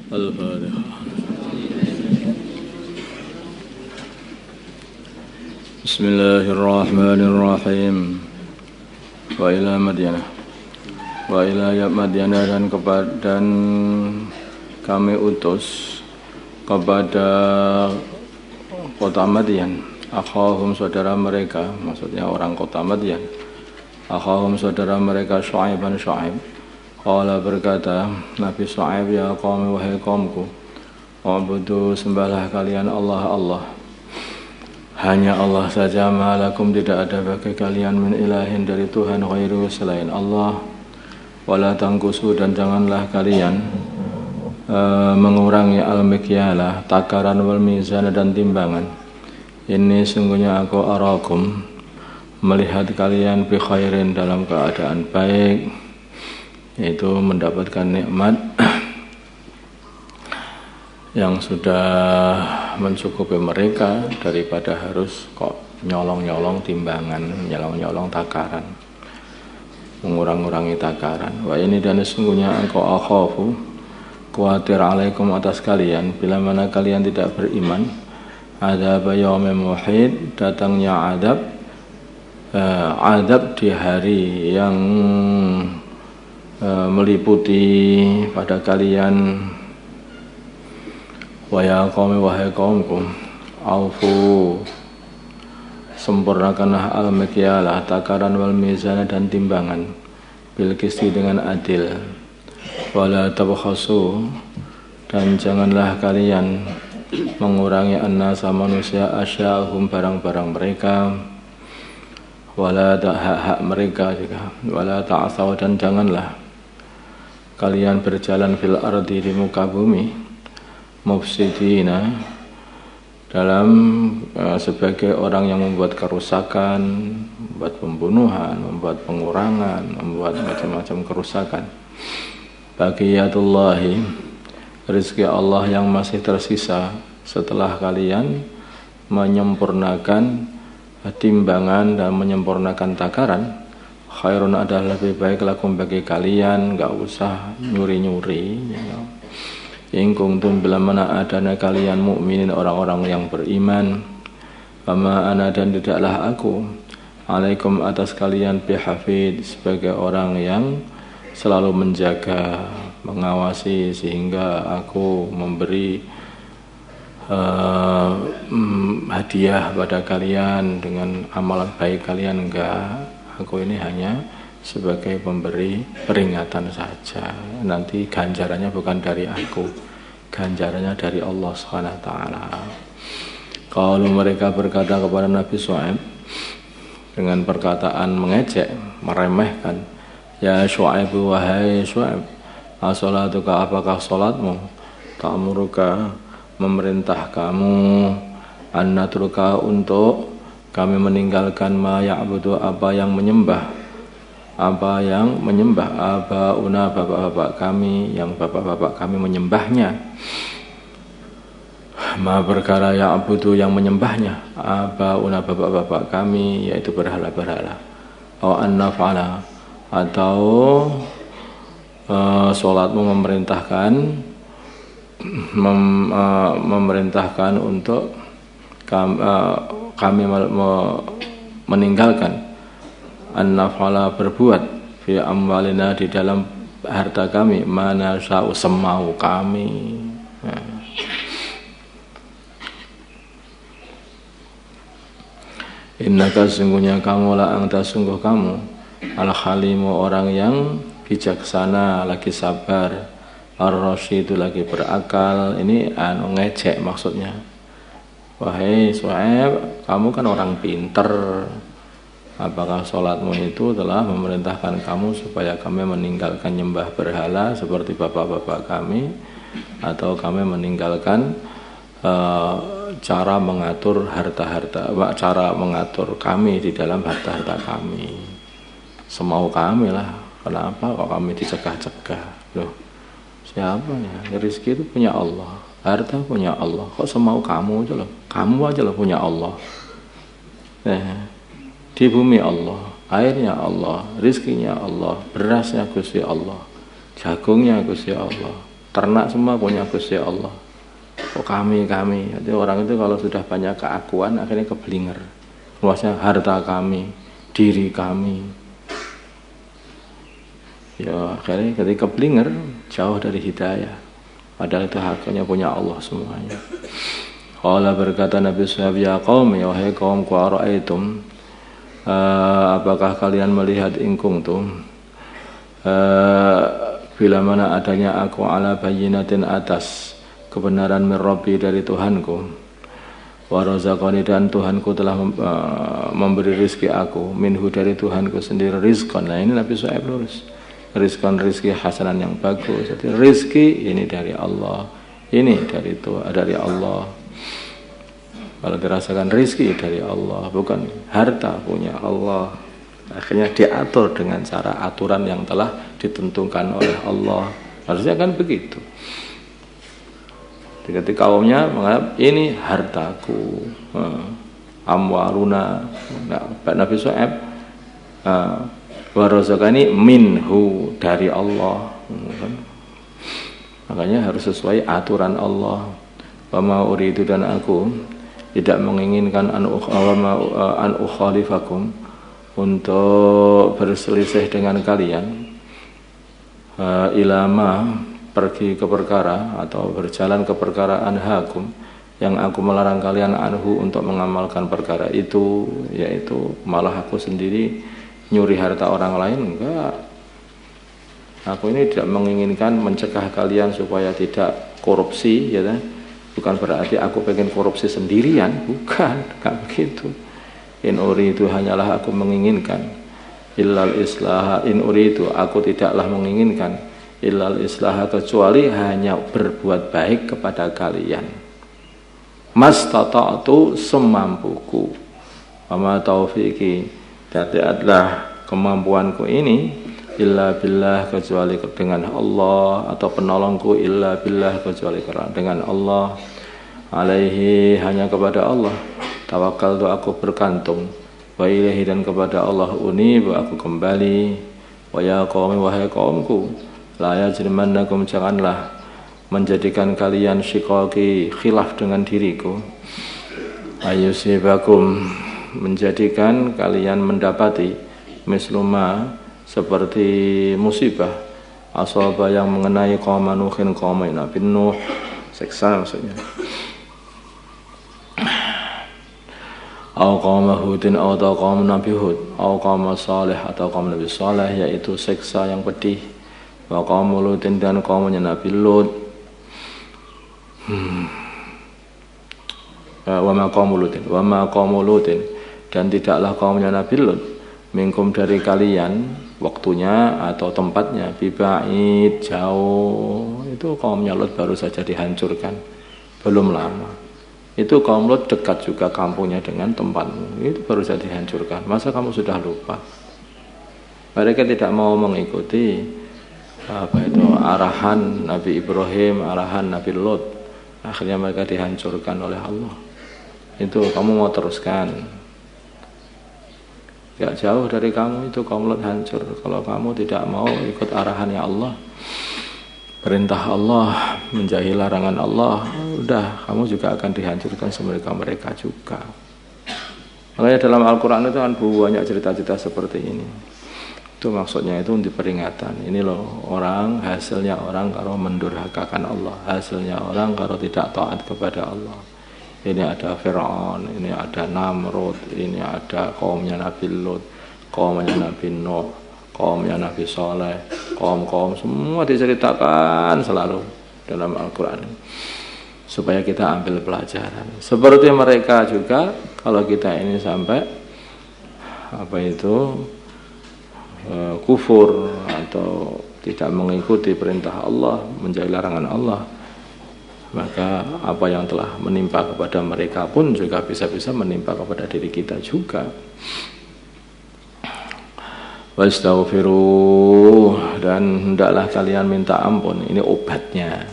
Al-Fatihah. Bismillahirrahmanirrahim. Wa ila Madyanah. Wa ila Madyanah, dan kami utus kepada kota Madyan akhahum, saudara mereka, maksudnya orang kota Madyan, akhahum, saudara mereka, Syu'aiban, Syu'aib. Qala, berkata Nabi Syu'aib, ya qaumi, wahai kaumku, ubudu, sembahlah kalian Allah, Allah, hanya Allah saja, ma'alakum, tidak ada bagi kalian, min ilahin, dari Tuhan, ghairu, selain Allah, wala tangkusu, dan janganlah kalian mengurangi al-mikyala, takaran, wal mizan, dan timbangan. Ini sungguhnya aku arakum, melihat kalian bi khairin, dalam keadaan baik, yaitu mendapatkan nikmat yang sudah mencukupi mereka daripada harus kok nyolong-nyolong timbangan, nyolong-nyolong takaran, mengurang-urangi takaran. Wa ini, dan sesungguhnya engkau akhafu, khawatir, alaikum, atas kalian, bila mana kalian tidak beriman, adab yaumin muhit, datangnya adab di hari yang meliputi pada kalian. Wa ya qaumi, wahai kaumku, aufu, sempurnakanlah al-mikyalah, takaran, wal mizana, dan timbangan, bil qisti, dengan adil. Wala tabkhasu, dan janganlah kalian mengurangi an-nasa, manusia, asya'ahum, barang-barang mereka, wala hak-hak mereka juga. Wala ta'asaw, dan janganlah kalian berjalan fil ardi, di muka bumi, mufsidina, dalam sebagai orang yang membuat kerusakan, membuat pembunuhan, membuat pengurangan, membuat macam-macam kerusakan. Baqiyatullahi, rezeki Allah yang masih tersisa setelah kalian menyempurnakan timbangan dan menyempurnakan takaran, khairun, adalah lebih baik, lakum, bagi kalian, enggak usah nyuri-nyuri, in kuntum, bila mana adanya kalian, mukminin, orang-orang yang beriman. Fama ana, dan tidaklah aku, alaikum, atas kalian, bihafid, sebagai orang yang selalu menjaga, mengawasi, sehingga aku memberi hadiah pada kalian dengan amalan baik kalian. Enggak, aku ini hanya sebagai pemberi peringatan saja. Nanti ganjarannya bukan dari aku, ganjarannya dari Allah SWT. Kalau mereka berkata kepada Nabi Syu'aib dengan perkataan mengejek, meremehkan, ya Syu'aib, wahai Syu'aib, as-salatuka, apakah salatmu, ta'muruka, memerintah kamu, an-natruka, untuk kami meninggalkan, ma ya'budu, apa yang menyembah, abauna, bapak-bapak kami, yang bapak-bapak kami menyembahnya, ma perkara ya'budu, yang menyembahnya, abauna, bapak-bapak kami, yaitu berhala-berhala. Au an-naf'ala, atau sholatmu memerintahkan untuk kami meninggalkan, an-naf'ala, berbuat, fi amwalina, di dalam harta kami, mana sya'u, semau kami. Innaka, sungguhnya kamu, la anta, sungguh kamu, al-halimu, orang yang bijaksana, lagi sabar, ar-rasyidu, lagi berakal. Ini ngejek maksudnya. Wahai Syu'aib, kamu kan orang pinter, apakah sholatmu itu telah memerintahkan kamu supaya kami meninggalkan nyembah berhala seperti bapak-bapak kami, atau kami meninggalkan cara mengatur harta-harta, cara mengatur kami di dalam harta-harta kami, semau kami lah. Kenapa kok kami dicegah-cegah? Loh, siapa ya? Rezeki itu punya Allah, harta punya Allah, kok semau kamu aja loh? Kamu aja loh punya Allah. Di bumi Allah, airnya Allah, rizkinya Allah, berasnya Gusti Allah, jagungnya Gusti Allah, ternak semua punya Gusti Allah. Oh kami. Jadi orang itu kalau sudah banyak keakuan akhirnya keblinger. Luasnya harta kami, diri kami. Ya akhirnya ketika keblinger jauh dari hidayah. Padahal itu haknya punya Allah semuanya. Qala berkata Nabi SAW, ya qaumi, wahai kaumku, ara'aitum, apakah kalian melihat ingkung tuh bila mana adanya aku ala bayyinatin atas kebenaran min Rabbi dari Tuhanku, wa razaqani, dan Tuhanku telah memberi rizki aku, minhu dari Tuhanku sendiri, rizqan. Nah ini Nabi SAW lurus, rizqan, rizki hasanan yang bagus. Jadi rizki ini dari Allah, ini dari Allah. Kalau dirasakan rizki dari Allah, bukan harta punya Allah. Akhirnya diatur dengan cara aturan yang telah ditentukan oleh Allah. Harusnya kan begitu. Ketika kaumnya menganggap ini hartaku, amwaruna. Nah, Nabi Shu'aib wa razaqani minhu, dari Allah. Makanya harus sesuai aturan Allah. Wa ma uridu, dan aku tidak menginginkan an ukhalifakum, untuk berselisih dengan kalian, ilama, pergi ke perkara atau berjalan ke perkara anhakum, yang aku melarang kalian anhu, untuk mengamalkan perkara itu, yaitu malah aku sendiri nyuri harta orang lain. Enggak, aku ini tidak menginginkan mencegah kalian supaya tidak korupsi, ya kan? Bukan berarti aku pengen korupsi sendirian, bukan, enggak begitu. In uridu, hanyalah aku menginginkan, illal islaha, in uridu, aku tidaklah menginginkan, illal islaha, kecuali hanya berbuat baik kepada kalian, mastata'tu, semampuku, wa taufiqi, tidaklah kemampuanku ini, illa billah, kecuali dengan Allah, atau penolongku illa billah, kecuali dengan Allah, alaihi, hanya kepada Allah, tawakal tu, aku bergantung, wa ilaihi, dan kepada Allah unib, aku kembali, wa ya qaumi, wahai kaumku, la yajrimannakum, janganlah menjadikan kalian syiqaqi, khilaf dengan diriku, ayusibakum, menjadikan kalian mendapati, misluma, seperti musibah, asaba, yang mengenai qaum Nuhin, qaum Nabi Nuh, siksa maksudnya, au qaum Hudin, atau qaum Nabi Hud, au qaum Saleh, atau qaum Nabi Saleh, yaitu siksa yang pedih, wa qaum Lutin, dan qaumnya Nabi Lut, wa ma qaum Lutin, dan tidaklah kaumnya Nabi Lut, minkum, dari kalian, waktunya atau tempatnya, biba'id, jauh. Itu kaumnya Lut baru saja dihancurkan, belum lama. Itu kaum Lut dekat juga kampungnya dengan tempatmu, itu baru saja dihancurkan. Masa kamu sudah lupa? Mereka tidak mau mengikuti arahan Nabi Ibrahim, arahan Nabi Lut. Akhirnya mereka dihancurkan oleh Allah. Itu kamu mau teruskan? Gak jauh dari kamu itu kaum Lut hancur. Kalau kamu tidak mau ikut arahannya Allah, perintah Allah, menjauhi larangan Allah, udah, kamu juga akan dihancurkan mereka juga. Makanya dalam Al-Quran itu kan banyak cerita-cerita seperti ini. Itu maksudnya itu untuk peringatan. Ini loh orang, hasilnya orang kalau mendurhakakan Allah, hasilnya orang kalau tidak taat kepada Allah. Ini ada Fir'aun, ini ada Namrud, ini ada kaumnya Nabi Lut, kaumnya Nabi Nuh, kaumnya Nabi Saleh, kaum-kaum semua diceritakan selalu dalam Al-Quran, supaya kita ambil pelajaran. Seperti mereka juga, kalau kita ini sampai kufur atau tidak mengikuti perintah Allah, menjauhi larangan Allah, maka apa yang telah menimpa kepada mereka pun juga bisa-bisa menimpa kepada diri kita juga. Wastaghfiru, dan hendaklah kalian minta ampun. Ini obatnya.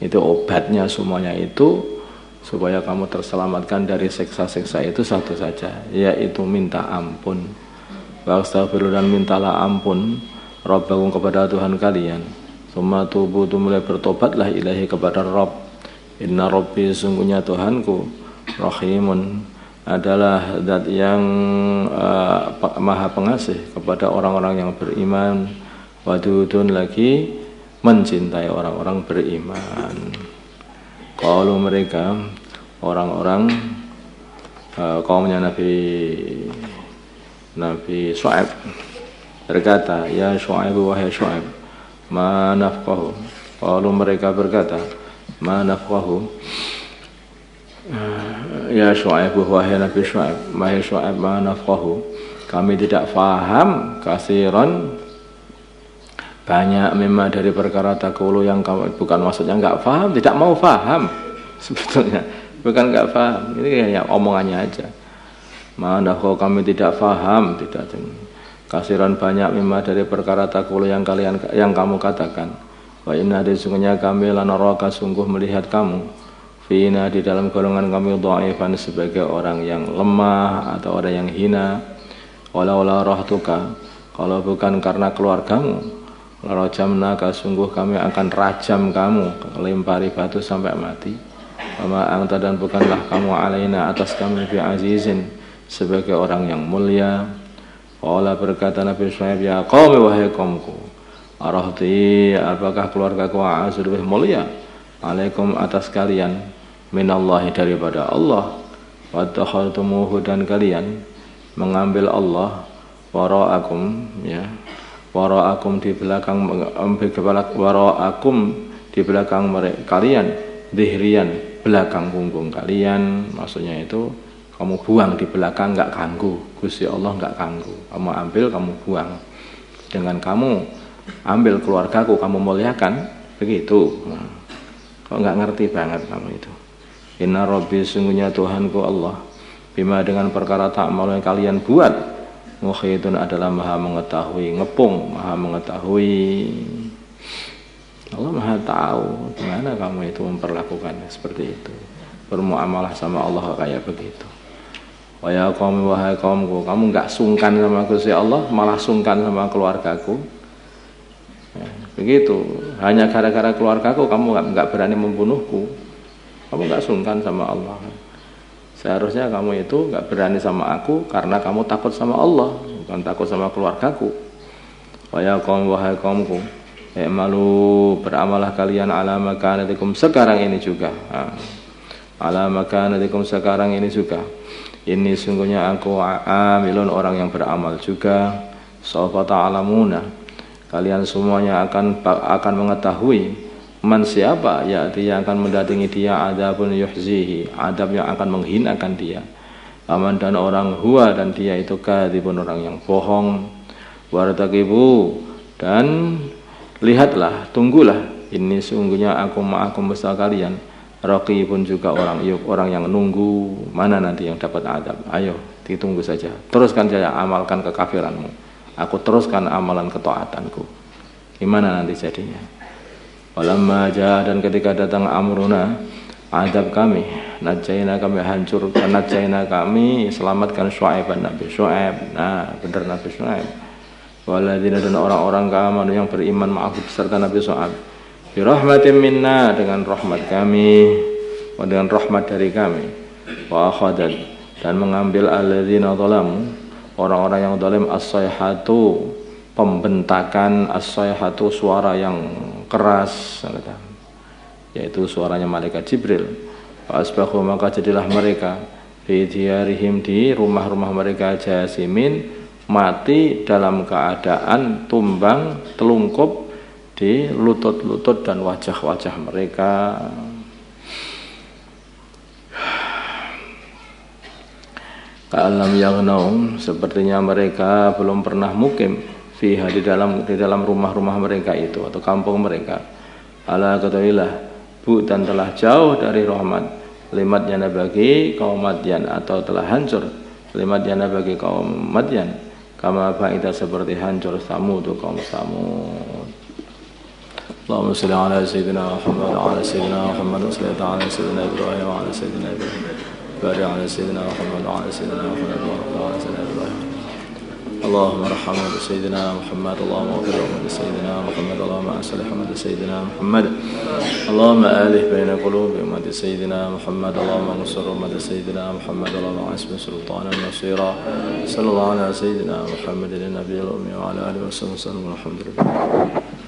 Itu obatnya semuanya itu, supaya kamu terselamatkan dari siksa-siksa itu satu saja, yaitu minta ampun. Wastaghfiru, dan mintalah ampun, Rabbakum, kepada Tuhan kalian, Summa tubu mulai bertobatlah ilahi kepada Rabb. Inna Rabbi sungguhnya Tuhanku Rahimun adalah zat yang maha pengasih kepada orang-orang yang beriman. Wadudun lagi mencintai orang-orang beriman. Kalau mereka orang-orang kaumnya Nabi Syuaib berkata, ya Syuaib wahai Syuaib, ma nafqahu. Kalau mereka berkata, ma nafqahu, ya Syuaib wahai Nabi Syuaib, wahai Syuaib, ma nafqahu, kami tidak faham kasiran banyak memang dari perkara takulu yang kamu, bukan maksudnya enggak faham, tidak mau faham sebetulnya, bukan enggak faham, ini kayak omongannya aja. Ma nafqahu, kami tidak faham, tidak kasiran banyak memang dari perkara takulu yang kamu katakan. Wa inna sesungguhnya kami lanaraka sungguh melihat kamu fina di dalam golongan kami dhaifan sebagai orang yang lemah atau orang yang hina. Walau la rahtuka, kalau bukan karena keluargamu, la rajamnaka sungguh kami akan rajam kamu, lempari batu sampai mati. Wa anta dan bukanlah kamu alaina atas kami bi azizin sebagai orang yang mulia. Qala berkata Nabi Syuaib, ya qaumi wahai kaumku, arahti apakah keluargaku azza lebih mulia alaikum atas kalian minallahi daripada Allah, wa takhaltumuhu dan kalian mengambil Allah waraakum, ya waraakum di belakang waraakum di belakang mereka kalian, dhihrian belakang punggung kalian, maksudnya itu kamu buang di belakang, enggak ganggu. Gusti Allah enggak ganggu. Kamu ambil, kamu buang. Dengan kamu ambil keluargaku, kamu muliakan, begitu. Kok enggak ngerti banget kamu itu. Inna Rabbi sungguhnya Tuhanku Allah, bima dengan perkara ta'mal yang kalian buat, mukhitun adalah maha mengetahui, ngepung, maha mengetahui. Allah maha tahu gimana kamu itu memperlakukannya seperti itu. Bermuamalah sama Allah kayak begitu. Wahai kaum, wahai kaumku, kamu enggak sungkan sama Gusti Allah, malah sungkan sama keluargaku. Ya, begitu. Hanya gara-gara keluargaku kamu enggak berani membunuhku. Kamu enggak sungkan sama Allah. Seharusnya kamu itu enggak berani sama aku karena kamu takut sama Allah, bukan takut sama keluargaku. Wahai kaum, wahai kaumku, malu beramalah kalian ala makanatikum sekarang ini juga. Ala makanatikum sekarang ini juga. Ini sungguhnya aku amilun orang yang beramal juga. Sawfa ta'lamuna, kalian semuanya akan mengetahui man siapa ya'ti yang akan mendatangi dia adabun yuhzihi, adab yang akan menghinakan dia. Aman dan orang huwa dan dia itu kadzibun orang yang bohong. Wartaqibu dan lihatlah, tunggulah, ini sungguhnya aku ma'akum bersama kalian. Raqib pun juga orang yang nunggu mana nanti yang dapat adab. Ayo ditunggu saja, teruskan saja amalkan kekafiranmu, aku teruskan amalan ketaatanku, gimana nanti jadinya. Walamma jaa dan ketika datang amruna, adab kami, najaina kami hancurkan, najaina kami selamatkan Syuaiban Nabi Syuaib. Nah benar Nabi Syuaib. Waladina dan orang-orang keamanan yang beriman ma'ahu beserta Nabi Syuaib. Birahmatin minna dengan rahmat kami, dengan rahmat dari kami. Wa akhadat dan mengambil alladzina zalamu orang-orang yang zalim as-sayhatu pembentakan, as-sayhatu suara yang keras, yaitu suaranya malaikat Jibril. Fa asbahu maka jadilah mereka fi diyarihim di rumah-rumah mereka jasimin mati dalam keadaan tumbang telungkup di lutut-lutut dan wajah-wajah mereka. Ka'alam yaghnaum sepertinya mereka belum pernah mukim fiha di dalam rumah-rumah mereka itu atau kampung mereka. Ala katawilah bu dan telah jauh dari rahmat limatnya bagi kaum Madyan atau telah hancur limatnya bagi kaum Madyan kama ba'ida seperti hancur Samud kaum Samud. Allahumma salli ala sayyidina Muhammad wa ala sayyidina Muhammad wa sallallahu ala sayyidina Ibrahim wa ala sayyidina Ibrahim. Barik ala sayyidina Muhammad wa ala sayyidina Muhammad wa ala sayyidina Ibrahim. اللهم ارحم سيدنا محمد اللهم اغفر سيدنا محمد اللهم اصلح سيدنا محمد اللهم آلف بين قلوب أمة سيدنا محمد اللهم انصر أمة سيدنا محمد اللهم اعصم سلطانا نصيرا صلى الله على سيدنا محمد النبي الأمي وعلى آله وصحبه وسلم والحمد لله.